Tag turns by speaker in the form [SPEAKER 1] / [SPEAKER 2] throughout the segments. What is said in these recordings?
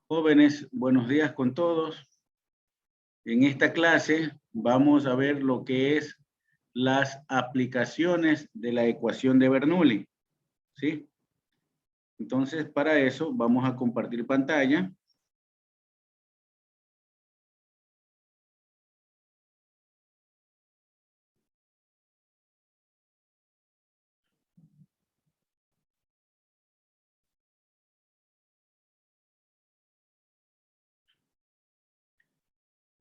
[SPEAKER 1] Jóvenes, buenos días con todos. En esta clase vamos a ver lo que es las aplicaciones de la ecuación de Bernoulli, ¿sí? Entonces, para eso vamos a compartir pantalla.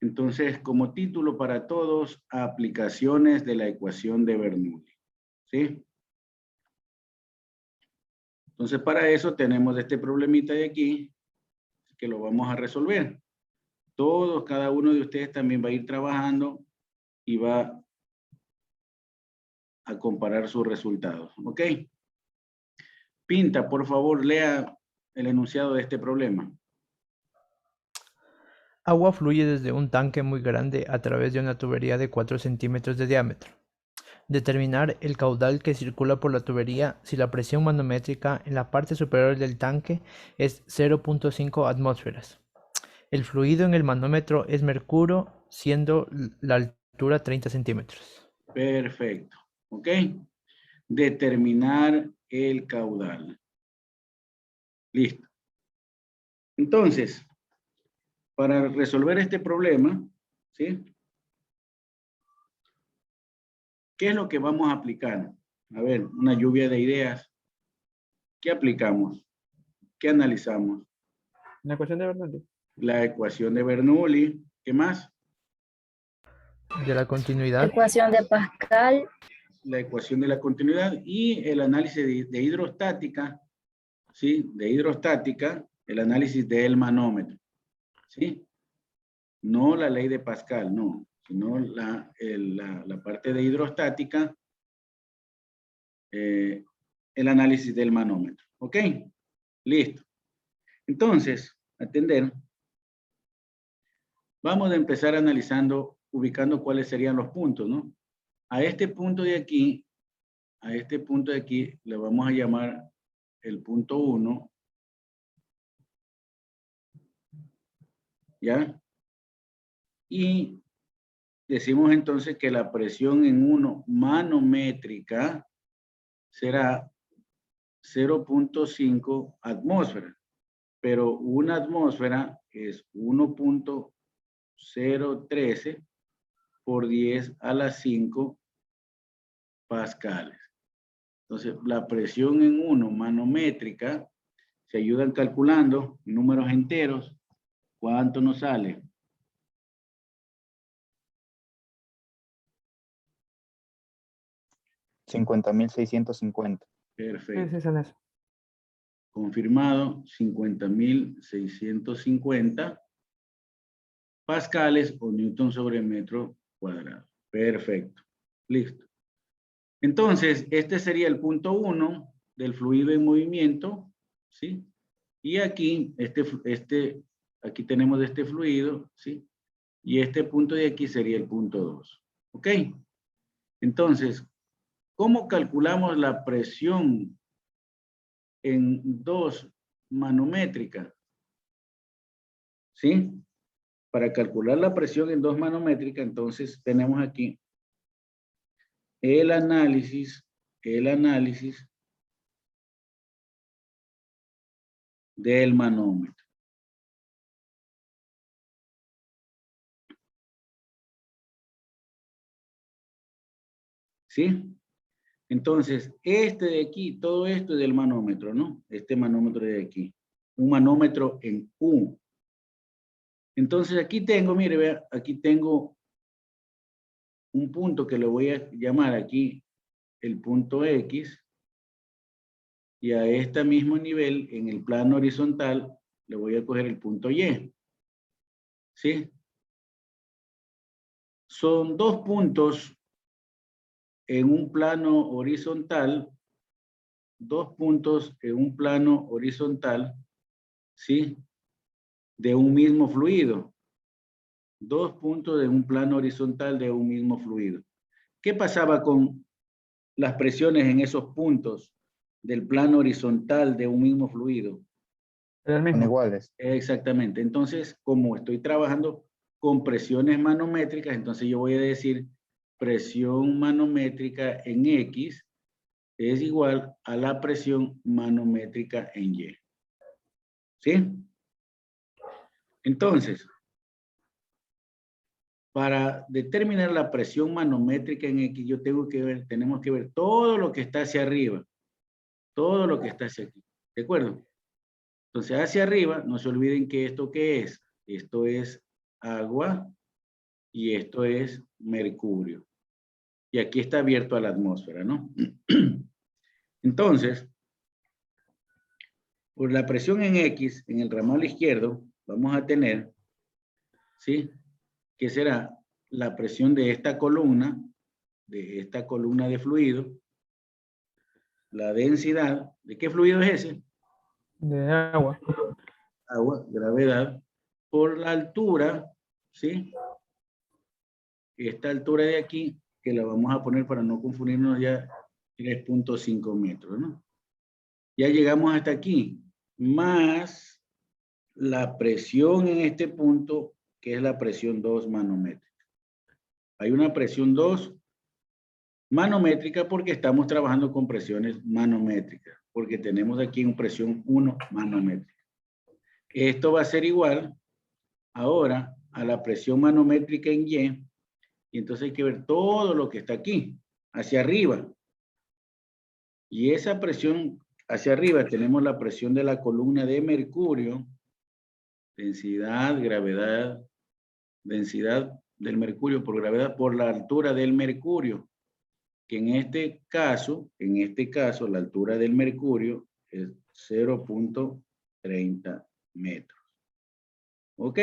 [SPEAKER 1] Entonces, como título para todos, aplicaciones de la ecuación de Bernoulli, ¿sí? Entonces, para eso tenemos este problemita de aquí, que lo vamos a resolver. Todos, cada uno de ustedes también va a ir trabajando y va a comparar sus resultados, ¿ok? Pinta, por favor, lea el enunciado de este problema.
[SPEAKER 2] Agua fluye desde un tanque muy grande a través de una tubería de 4 centímetros de diámetro. Determinar el caudal que circula por la tubería si la presión manométrica en la parte superior del tanque es 0.5 atmósferas. El fluido en el manómetro es mercurio, siendo la altura 30 centímetros.
[SPEAKER 1] Perfecto, ¿ok? Determinar el caudal. Listo. Entonces, para resolver este problema, ¿sí? ¿Qué es lo que vamos a aplicar? A ver, una lluvia de ideas. ¿Qué aplicamos? ¿Qué analizamos?
[SPEAKER 3] La ecuación de Bernoulli.
[SPEAKER 1] La ecuación de Bernoulli. ¿Qué más?
[SPEAKER 2] De la continuidad.
[SPEAKER 4] Ecuación de Pascal.
[SPEAKER 1] La ecuación de la continuidad y el análisis de hidrostática, ¿sí? De hidrostática, el análisis del manómetro, ¿sí? No la ley de Pascal, no, sino la parte de hidrostática, el análisis del manómetro. ¿Ok? Listo. Entonces, atender. Vamos a empezar analizando, ubicando cuáles serían los puntos, ¿no? A este punto de aquí, le vamos a llamar el punto 1, ¿ya? Y decimos entonces que la presión en 1 manométrica será 0.5 atmósferas, pero una atmósfera es 1.013 por 10 a la 5 pascales. Entonces, la presión en 1 manométrica, se ayudan calculando números enteros. ¿Cuánto nos sale?
[SPEAKER 5] 50.650.
[SPEAKER 1] Perfecto.
[SPEAKER 3] Sí, son eso.
[SPEAKER 1] Confirmado, 50.650 pascales o newton sobre metro cuadrado. Perfecto. Listo. Entonces, este sería el punto 1 del fluido en movimiento, ¿sí? Y aquí, aquí tenemos este fluido, ¿sí? Y este punto de aquí sería el punto 2. ¿Ok? Entonces, ¿cómo calculamos la presión en 2 manométrica? ¿Sí? Para calcular la presión en 2 manométrica, entonces tenemos aquí el análisis del manómetro. ¿Sí? Entonces, este de aquí, todo esto es del manómetro, ¿no? Este manómetro de aquí. Un manómetro en U. Entonces, aquí tengo, mire, vea, aquí tengo un punto que le voy a llamar aquí el punto X. Y a este mismo nivel, en el plano horizontal, le voy a coger el punto Y. ¿Sí? Son dos puntos en un plano horizontal, ¿sí? De un mismo fluido. Dos puntos de un plano horizontal de un mismo fluido. ¿Qué pasaba con las presiones en esos puntos del plano horizontal de un mismo fluido?
[SPEAKER 3] Era el
[SPEAKER 5] Son
[SPEAKER 3] mismo.
[SPEAKER 5] iguales.
[SPEAKER 1] Exactamente. Entonces, como estoy trabajando con presiones manométricas, entonces yo voy a decir presión manométrica en X es igual a la presión manométrica en Y. ¿Sí? Entonces, para determinar la presión manométrica en X, tenemos que ver todo lo que está hacia arriba. Todo lo que está hacia aquí. ¿De acuerdo? Entonces, hacia arriba, no se olviden que esto ¿qué es? Esto es agua y esto es mercurio. Y aquí está abierto a la atmósfera, ¿no? Entonces, por la presión en X, en el ramal izquierdo, vamos a tener, ¿sí? Que será la presión de esta columna de fluido, la densidad, ¿de qué fluido es ese?
[SPEAKER 3] De agua.
[SPEAKER 1] Agua, gravedad, por la altura, ¿sí? Esta altura de aquí, que la vamos a poner para no confundirnos ya, 3.5 metros, ¿no? Ya llegamos hasta aquí, más la presión en este punto, que es la presión 2 manométrica. Hay una presión 2 manométrica porque estamos trabajando con presiones manométricas, porque tenemos aquí una presión 1 manométrica. Esto va a ser igual ahora a la presión manométrica en Y, y entonces hay que ver todo lo que está aquí, hacia arriba. Y esa presión hacia arriba tenemos la presión de la columna de mercurio, densidad, gravedad, densidad del mercurio por gravedad por la altura del mercurio, que en este caso, la altura del mercurio es 0.30 metros. ¿Ok?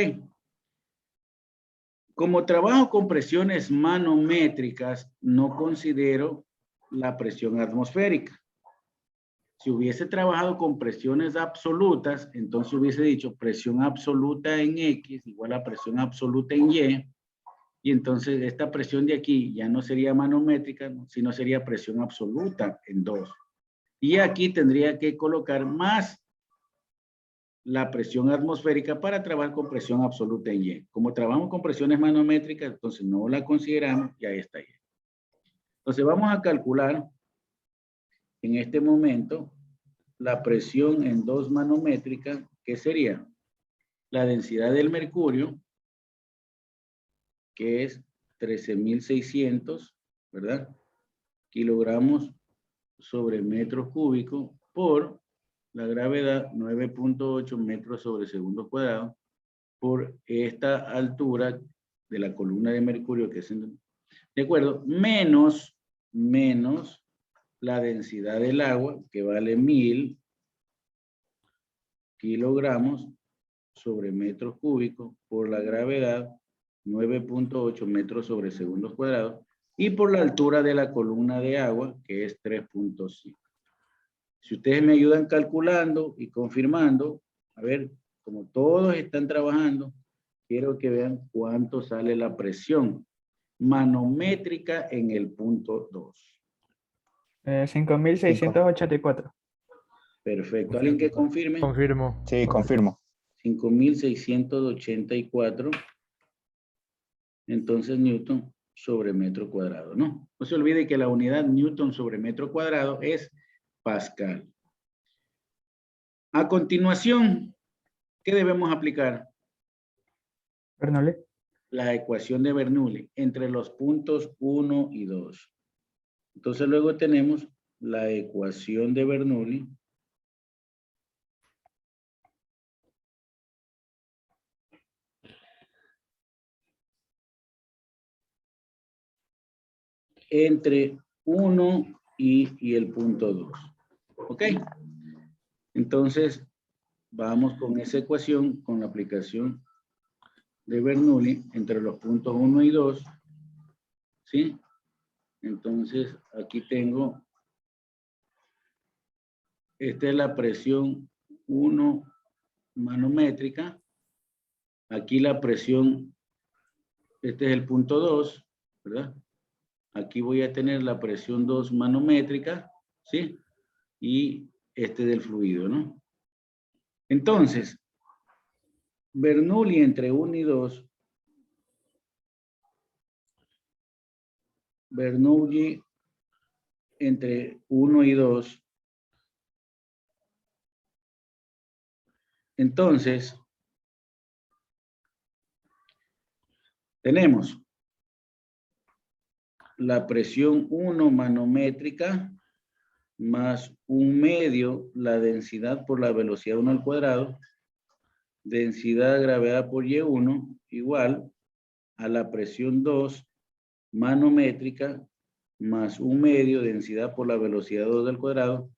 [SPEAKER 1] Como trabajo con presiones manométricas, no considero la presión atmosférica. Si hubiese trabajado con presiones absolutas, entonces hubiese dicho presión absoluta en X igual a presión absoluta en Y, y entonces esta presión de aquí ya no sería manométrica, sino sería presión absoluta en 2. Y aquí tendría que colocar más la presión atmosférica para trabajar con presión absoluta en Y. Como trabajamos con presiones manométricas, entonces no la consideramos y ahí está Y. Entonces vamos a calcular en este momento la presión en 2 manométrica, que sería la densidad del mercurio, que es 13.600, ¿verdad? Kilogramos sobre metros cúbicos por la gravedad 9.8 metros sobre segundo cuadrado por esta altura de la columna de mercurio que es de acuerdo, menos la densidad del agua que vale 1000 kilogramos sobre metros cúbicos por la gravedad 9.8 metros sobre segundos cuadrados y por la altura de la columna de agua que es 3.5. Si ustedes me ayudan calculando y confirmando, a ver, como todos están trabajando, quiero que vean cuánto sale la presión manométrica en el punto 2.
[SPEAKER 3] 5.684.
[SPEAKER 1] Perfecto. ¿Alguien que confirme?
[SPEAKER 2] Confirmo.
[SPEAKER 5] Sí, confirmo.
[SPEAKER 1] 5.684. Entonces, Newton sobre metro cuadrado, ¿no? No se olvide que la unidad Newton sobre metro cuadrado es Pascal. A continuación, ¿qué debemos aplicar?
[SPEAKER 3] Bernoulli.
[SPEAKER 1] La ecuación de Bernoulli entre los puntos 1 y 2. Entonces luego tenemos la ecuación de Bernoulli entre 1 y el punto 2. ¿Ok? Entonces, vamos con esa ecuación, con la aplicación de Bernoulli entre los puntos 1 y 2. ¿Sí? Entonces, aquí tengo, esta es la presión 1 manométrica. Aquí la presión, este es el punto 2, ¿verdad? Aquí voy a tener la presión 2 manométrica, ¿sí? Y este del fluido, ¿no? Entonces, Bernoulli entre 1 y 2. Bernoulli entre 1 y 2. Entonces, tenemos la presión 1 manométrica más 1/2 la densidad por la velocidad 1 al cuadrado, densidad de gravedad por Y1 igual a la presión 2 manométrica más 1/2 densidad por la velocidad 2 al cuadrado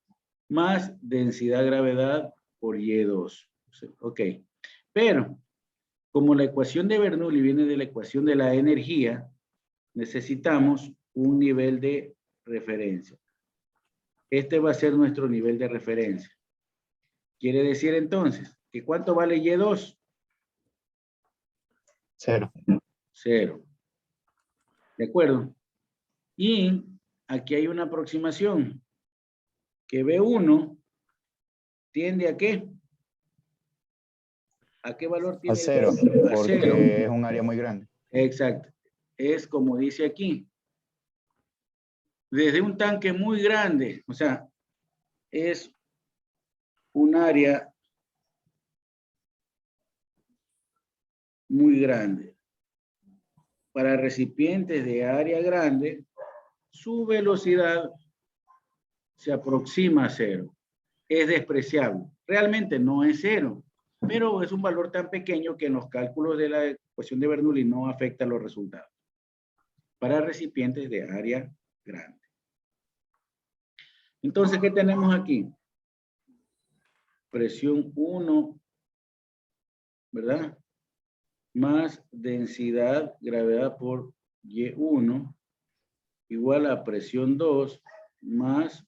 [SPEAKER 1] más densidad gravedad por Y2. Ok, pero como la ecuación de Bernoulli viene de la ecuación de la energía, necesitamos un nivel de referencia. Este va a ser nuestro nivel de referencia. Quiere decir entonces que ¿cuánto vale Y2?
[SPEAKER 5] 0.
[SPEAKER 1] 0. ¿De acuerdo? Y aquí hay una aproximación. Que B1 tiende ¿a qué? ¿A qué valor
[SPEAKER 5] A
[SPEAKER 1] tiende?
[SPEAKER 5] 0,
[SPEAKER 1] A 0.
[SPEAKER 5] porque es un área muy grande.
[SPEAKER 1] Exacto. Es como dice aquí. Desde un tanque muy grande, o sea, es un área muy grande. Para recipientes de área grande, su velocidad se aproxima a 0. Es despreciable. Realmente no es 0, pero es un valor tan pequeño que en los cálculos de la ecuación de Bernoulli no afecta los resultados. Para recipientes de área grande. Entonces, ¿qué tenemos aquí? Presión 1, ¿verdad? Más densidad, gravedad por Y1, igual a presión 2, más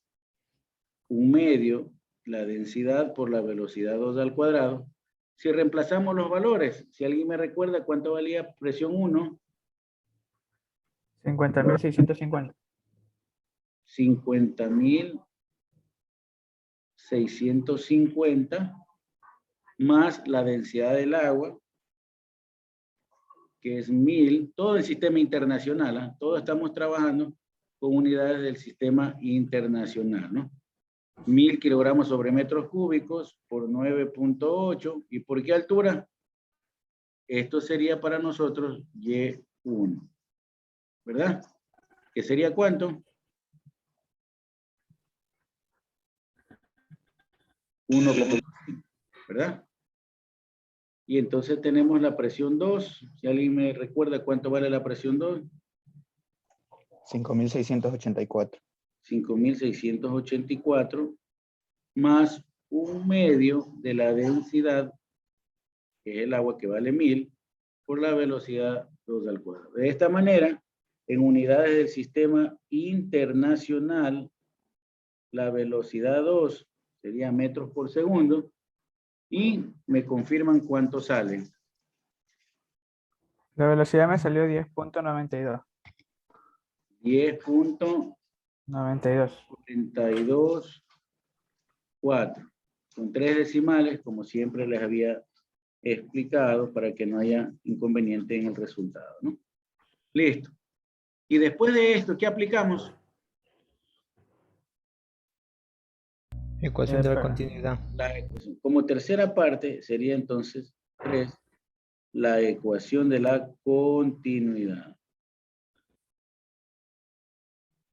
[SPEAKER 1] 1/2, la densidad por la velocidad 2 al cuadrado. Si reemplazamos los valores, si alguien me recuerda cuánto valía presión 1,
[SPEAKER 3] 50.650.
[SPEAKER 1] 50.650 más la densidad del agua, que es 1000, todo el sistema internacional, ¿eh? Todos estamos trabajando con unidades del sistema internacional, ¿no? 1000 kilogramos sobre metros cúbicos por 9.8. ¿Y por qué altura? Esto sería para nosotros Y1, ¿verdad? ¿Que sería cuánto? 1,5, ¿verdad? Y entonces tenemos la presión 2. Si alguien me recuerda cuánto vale la presión 2.
[SPEAKER 5] 5.684.
[SPEAKER 1] 5.684 más 1/2 de la densidad, que es el agua que vale 1000, por la velocidad 2 al cuadrado. De esta manera, en unidades del sistema internacional, la velocidad 2 sería metros por segundo, y me confirman cuánto sale.
[SPEAKER 3] La velocidad me salió 10.92.
[SPEAKER 1] 10.92.
[SPEAKER 3] 92.
[SPEAKER 1] 4. Con 3 decimales, como siempre les había explicado, para que no haya inconveniente en el resultado, ¿no? Listo. Y después de esto, ¿qué aplicamos?
[SPEAKER 2] Ecuación de la
[SPEAKER 3] Pero-
[SPEAKER 2] continuidad.
[SPEAKER 1] La ecuación. Como tercera parte sería entonces 3, la ecuación de la continuidad.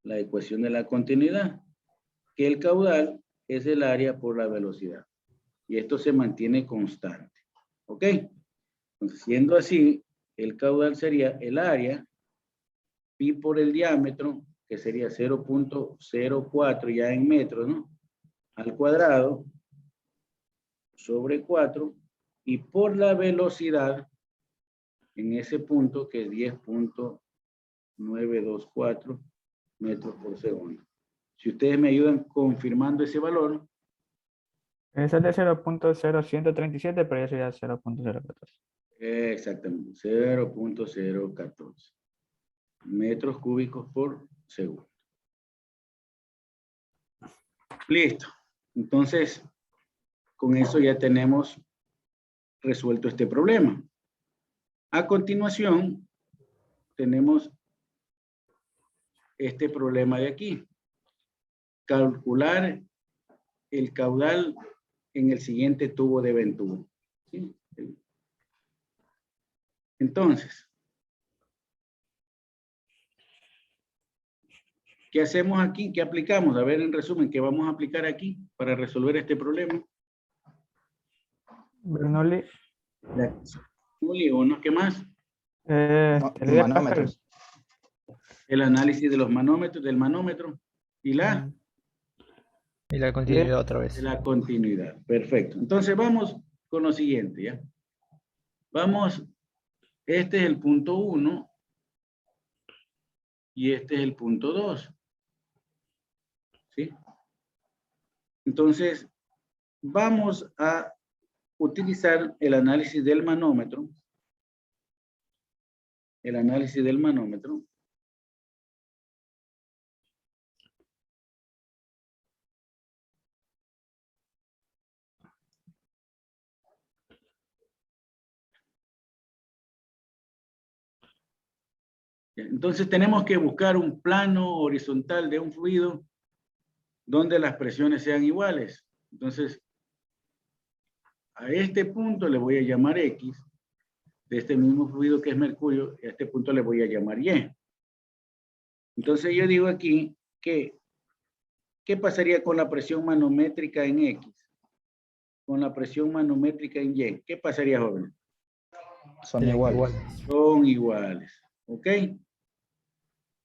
[SPEAKER 1] La ecuación de la continuidad, que el caudal es el área por la velocidad. Y esto se mantiene constante. ¿Ok? Entonces, siendo así, el caudal sería el área, pi por el diámetro, que sería 0.04 ya en metros, ¿no? Al cuadrado, sobre 4, y por la velocidad, en ese punto, que es 10.924 metros por segundo. Si ustedes me ayudan confirmando ese valor.
[SPEAKER 3] Ese es de 0.0137, pero ya sería 0.014.
[SPEAKER 1] Exactamente, 0.014 metros cúbicos por segundo. Listo. Entonces, con eso ya tenemos resuelto este problema. A continuación, tenemos este problema de aquí. Calcular el caudal en el siguiente tubo de Ventura. ¿Sí? Entonces, ¿qué hacemos aquí? ¿Qué aplicamos? A ver, en resumen, ¿qué vamos a aplicar aquí para resolver este problema?
[SPEAKER 3] Bernoulli.
[SPEAKER 1] ¿Qué más?
[SPEAKER 3] Ley de Pascal.
[SPEAKER 5] Manómetros.
[SPEAKER 1] El análisis de los manómetros, del manómetro y la
[SPEAKER 2] Y la continuidad otra vez.
[SPEAKER 1] de la continuidad. Perfecto. Entonces vamos con lo siguiente, ¿ya? Vamos, este es el punto 1 y este es el punto 2. ¿Sí? Entonces, vamos a utilizar el análisis del manómetro. El análisis del manómetro. Entonces tenemos que buscar un plano horizontal de un fluido donde las presiones sean iguales. Entonces, a este punto le voy a llamar X, de este mismo fluido que es mercurio, y a este punto le voy a llamar Y. Entonces yo digo aquí que, ¿qué pasaría con la presión manométrica en X? Con la presión manométrica en Y. ¿Qué pasaría, jóvenes?
[SPEAKER 5] Son iguales.
[SPEAKER 1] Son iguales. ¿Ok?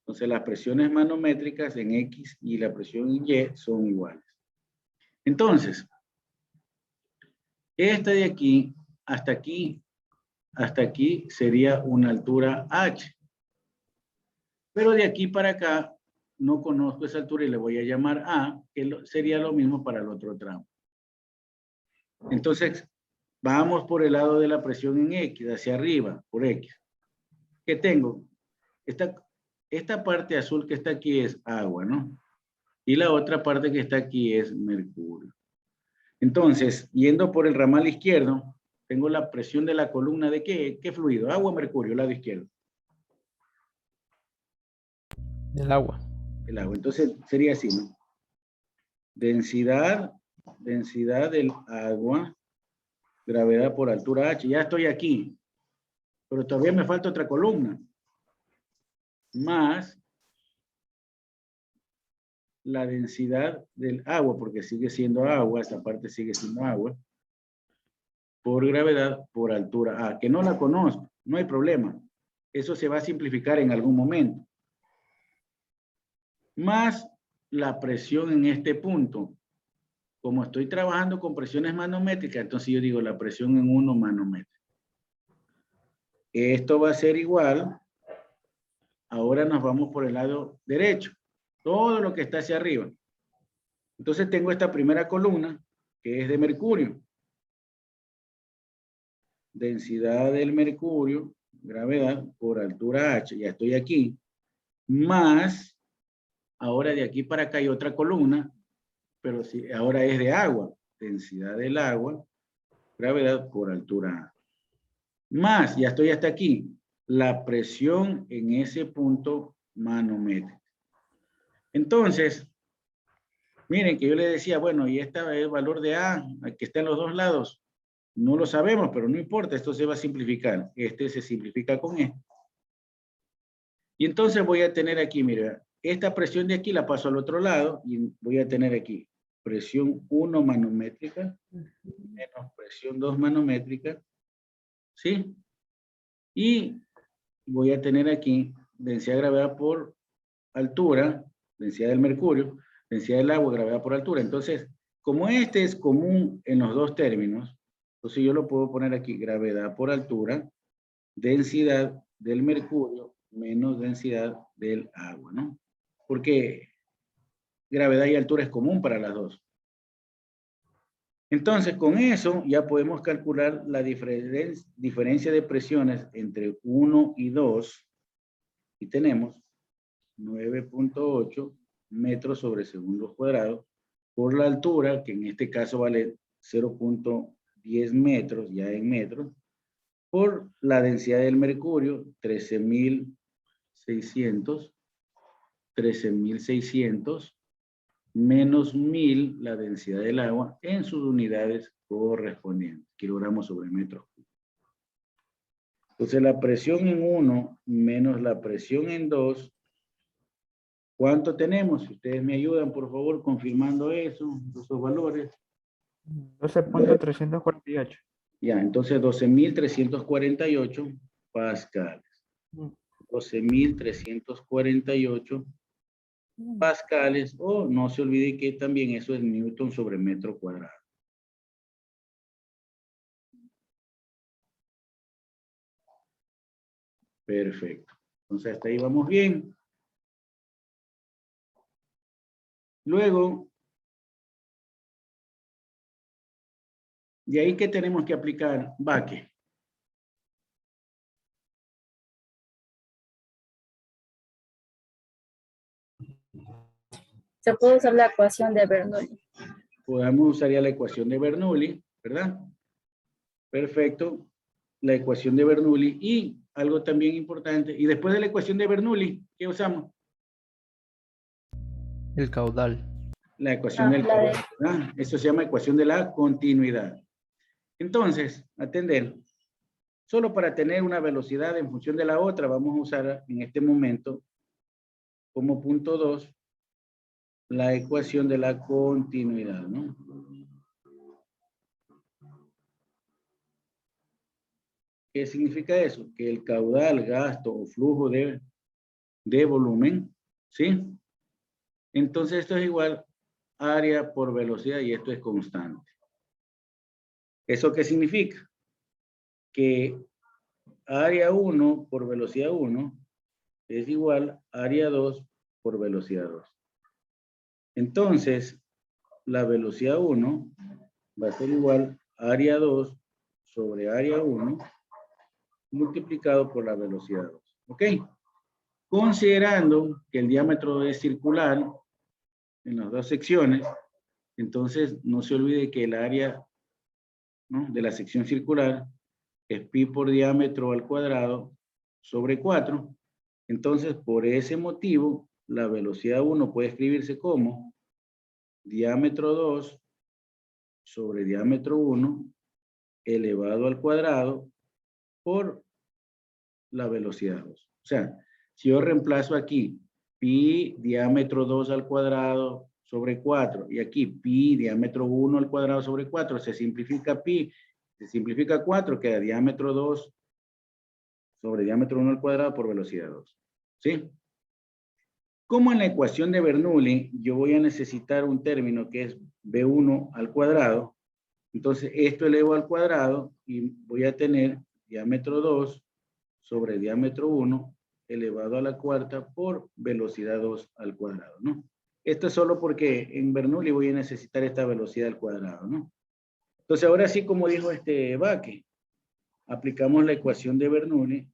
[SPEAKER 1] Entonces las presiones manométricas en X y la presión en Y son iguales. Entonces, esta de aquí hasta aquí sería una altura H. Pero de aquí para acá no conozco esa altura y le voy a llamar A, que sería lo mismo para el otro tramo. Entonces, vamos por el lado de la presión en X, hacia arriba, por X. ¿Qué tengo? Esta parte azul que está aquí es agua, ¿no? Y la otra parte que está aquí es mercurio. Entonces, yendo por el ramal izquierdo, tengo la presión de la columna de ¿qué fluido? Agua o mercurio, lado izquierdo.
[SPEAKER 2] Del agua.
[SPEAKER 1] El agua. Entonces, sería así, ¿no? Densidad del agua, gravedad por altura H. Ya estoy aquí, pero todavía me falta otra columna. Más la densidad del agua, porque sigue siendo agua, esta parte sigue siendo agua, por gravedad por altura A, que no la conozco, no hay problema. Eso se va a simplificar en algún momento. Más la presión en este punto. Como estoy trabajando con presiones manométricas, entonces yo digo la presión en 1 manómetro. Esto va a ser igual. Ahora nos vamos por el lado derecho. Todo lo que está hacia arriba. Entonces tengo esta primera columna, que es de mercurio. Densidad del mercurio, gravedad por altura H, ya estoy aquí. Más, ahora de aquí para acá hay otra columna, pero sí, ahora es de agua. Densidad del agua, gravedad por altura A. Más, ya estoy hasta aquí, la presión en ese punto manométrico. Entonces, miren que yo le decía, bueno, y este es el valor de A, que está en los dos lados. No lo sabemos, pero no importa, esto se va a simplificar. Este se simplifica con este. Y entonces voy a tener aquí, mira, esta presión de aquí la paso al otro lado y voy a tener aquí presión 1 manométrica menos presión 2 manométrica, ¿sí? Y voy a tener aquí densidad de gravedad por altura, densidad del mercurio, densidad del agua, gravedad por altura. Entonces, como este es común en los dos términos, entonces yo lo puedo poner aquí, gravedad por altura, densidad del mercurio menos densidad del agua, ¿no? Porque gravedad y altura es común para las dos. Entonces, con eso ya podemos calcular la diferencia de presiones entre 1 y 2 y tenemos 9.8 metros sobre segundo cuadrado por la altura, que en este caso vale 0.10 metros, ya en metros, por la densidad del mercurio, 13.600, 13.600, menos 1.000 la densidad del agua en sus unidades correspondientes, kilogramos sobre metro. Entonces la presión en 1 menos la presión en 2, ¿cuánto tenemos? Si ustedes me ayudan, por favor, confirmando eso, esos valores.
[SPEAKER 3] 12.348.
[SPEAKER 1] Ya, entonces 12.348 pascales. 12.348 pascales, o no se olvide que también eso es newton sobre metro cuadrado. Perfecto. Entonces hasta ahí vamos bien. Luego, de ahí que tenemos que aplicar Baque.
[SPEAKER 4] Se puede usar la ecuación de Bernoulli.
[SPEAKER 1] Podemos usar ya la ecuación de Bernoulli, ¿verdad? Perfecto. La ecuación de Bernoulli y algo también importante. Y después de la ecuación de Bernoulli, ¿qué usamos?
[SPEAKER 2] El caudal.
[SPEAKER 1] La ecuación del caudal, ¿verdad? Eso se llama ecuación de la continuidad. Entonces, atender. Solo para tener una velocidad en función de la otra, vamos a usar en este momento como punto 2 la ecuación de la continuidad, ¿no? ¿Qué significa eso? Que el caudal, gasto o flujo de volumen, ¿sí? Entonces esto es igual área por velocidad y esto es constante. ¿Eso qué significa? Que área 1 por velocidad 1 es igual a área 2 por velocidad 2. Entonces, la velocidad 1 va a ser igual a área 2 sobre área 1 multiplicado por la velocidad 2. ¿Ok? Considerando que el diámetro es circular en las dos secciones, entonces no se olvide que el área, ¿no?, de la sección circular es pi por diámetro al cuadrado sobre 4. Entonces, por ese motivo, la velocidad 1 puede escribirse como diámetro 2 sobre diámetro 1 elevado al cuadrado por la velocidad 2. O sea, si yo reemplazo aquí pi diámetro 2 al cuadrado sobre 4 y aquí pi diámetro 1 al cuadrado sobre 4, se simplifica pi, se simplifica 4, queda diámetro 2 sobre diámetro 1 al cuadrado por velocidad 2. ¿Sí? Como en la ecuación de Bernoulli, yo voy a necesitar un término que es B1 al cuadrado. Entonces, esto elevo al cuadrado y voy a tener diámetro 2 sobre diámetro 1 elevado a la cuarta por velocidad 2 al cuadrado, ¿no? Esto es solo porque en Bernoulli voy a necesitar esta velocidad al cuadrado, ¿no? Entonces, ahora sí, como dijo Baque, aplicamos la ecuación de Bernoulli.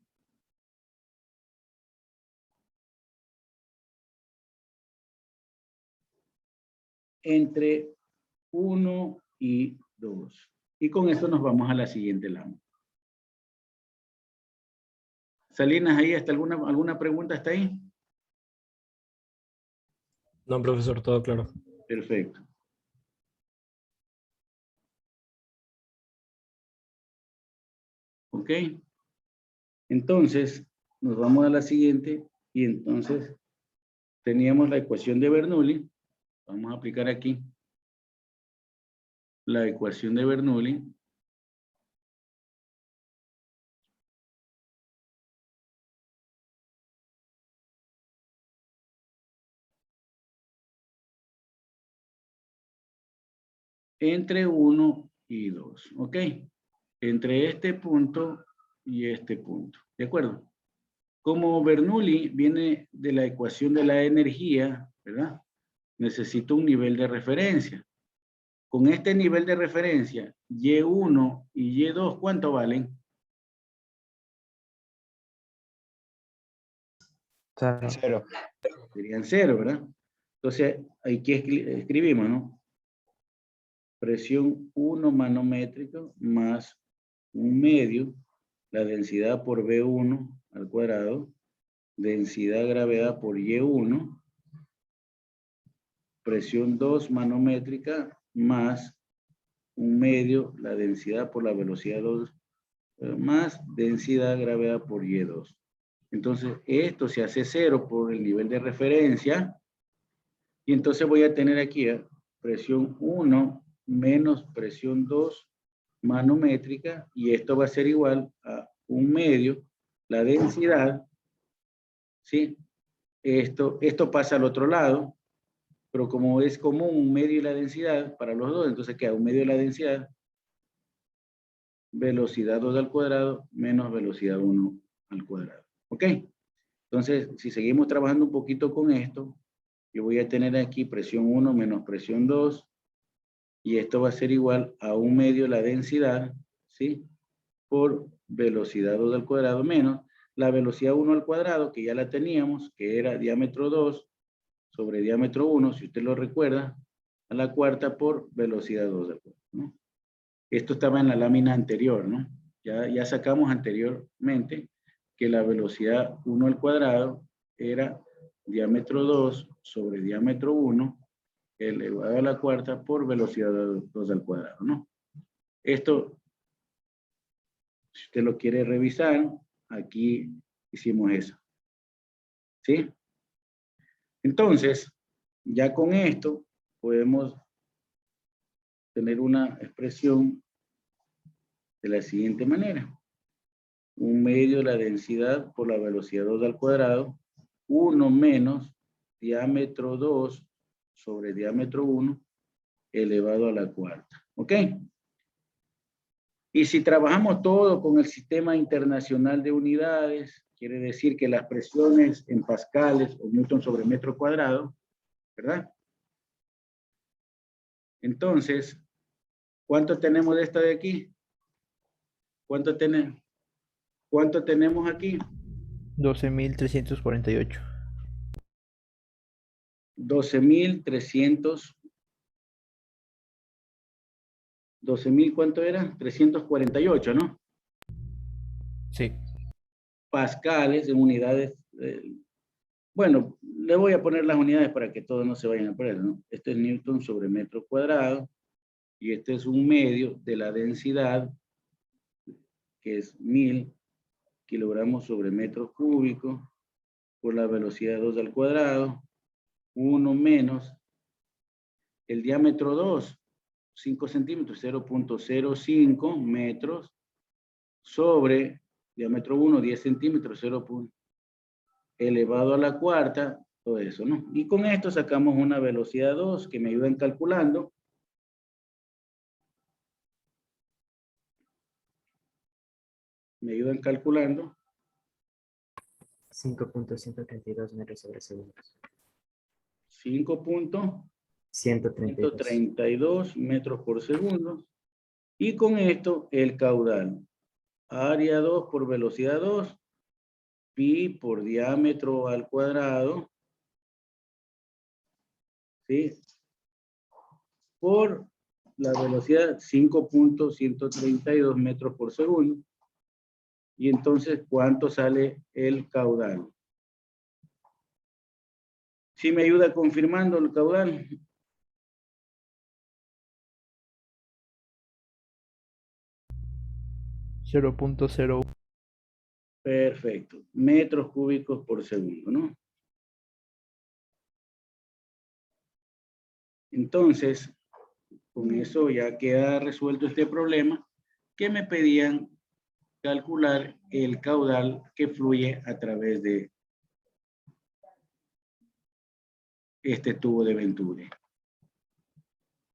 [SPEAKER 1] Entre 1 y 2. Y con esto nos vamos a la siguiente lámina. Salinas, ¿ahí hasta alguna pregunta hasta ahí?
[SPEAKER 6] No, profesor, todo claro.
[SPEAKER 1] Perfecto. ¿Ok? Entonces, nos vamos a la siguiente y entonces teníamos la ecuación de Bernoulli. Vamos a aplicar aquí la ecuación de Bernoulli. Entre 1 y 2, ¿ok? Entre este punto y este punto, ¿de acuerdo? Como Bernoulli viene de la ecuación de la energía, ¿verdad? Necesito un nivel de referencia. Con este nivel de referencia, Y1 y Y2, ¿cuánto valen?
[SPEAKER 5] Cero.
[SPEAKER 1] Serían 0, ¿verdad? Entonces, aquí escribimos, ¿no? presión 1 manométrica más 1/2, la densidad por V1 al cuadrado, densidad gravedad por Y1, presión 2 manométrica más 1/2, la densidad por la velocidad 2, más densidad gravedad por Y2. Entonces, esto se hace 0 por el nivel de referencia. Y entonces voy a tener aquí presión 1 menos presión 2 manométrica. Y esto va a ser igual a 1/2 la densidad. ¿Sí? Esto pasa al otro lado. Pero como es común 1/2 la densidad para los dos, entonces queda 1/2 la densidad. Velocidad 2 al cuadrado menos velocidad 1 al cuadrado. ¿Ok? Entonces, si seguimos trabajando un poquito con esto, yo voy a tener aquí presión 1 menos presión 2, y esto va a ser igual a 1/2 la densidad, ¿sí? Por velocidad 2 al cuadrado menos la velocidad 1 al cuadrado, que ya la teníamos, que era diámetro 2 sobre diámetro 1, si usted lo recuerda, a la cuarta por velocidad 2 al cuadrado, ¿no? Esto estaba en la lámina anterior, ¿no? Ya sacamos anteriormente que la velocidad 1 al cuadrado era diámetro 2 sobre diámetro 1 elevado a la cuarta por velocidad 2 al cuadrado, ¿no? Esto, si usted lo quiere revisar, aquí hicimos eso. ¿Sí? Entonces, ya con esto podemos tener una expresión de la siguiente manera. 1/2 la densidad por la velocidad 2 al cuadrado, 1 menos diámetro 2 sobre diámetro 1 elevado a la cuarta. ¿Ok? Y si trabajamos todo con el sistema internacional de unidades, quiere decir que las presiones en pascales o newton sobre metro cuadrado, ¿verdad? Entonces, ¿cuánto tenemos de esta de aquí? ¿Cuánto tenemos aquí?
[SPEAKER 2] 12.348.
[SPEAKER 1] 12.300. 12.000, ¿cuánto era? 348, ¿no?
[SPEAKER 2] Sí.
[SPEAKER 1] Pascales en unidades. Bueno, le voy a poner las unidades para que todos no se vayan a perder, ¿no? Este es newton sobre metro cuadrado y este es 1/2 de la densidad, que es 1000 kilogramos sobre metro cúbico por la velocidad 2 al cuadrado, 1 menos el diámetro 2, 5 centímetros, 0.05 metros sobre diámetro 1, 10 centímetros, 0. Elevado a la cuarta, todo eso, ¿no? Y con esto sacamos una velocidad 2 que me ayudan calculando. Me ayudan calculando.
[SPEAKER 7] 5.132 metros sobre segundo.
[SPEAKER 1] 5.132
[SPEAKER 7] 132.
[SPEAKER 1] metros por segundo. Y con esto el caudal. Área 2 por velocidad 2. Pi por diámetro al cuadrado. ¿Sí? Por la velocidad 5.132 metros por segundo. Y entonces, ¿cuánto sale el caudal? ¿Sí me ayuda confirmando el caudal?
[SPEAKER 2] $0.01.
[SPEAKER 1] Perfecto. Metros cúbicos por segundo, ¿no? Entonces, con eso ya queda resuelto este problema que me pedían calcular el caudal que fluye a través de este tubo de Venturi.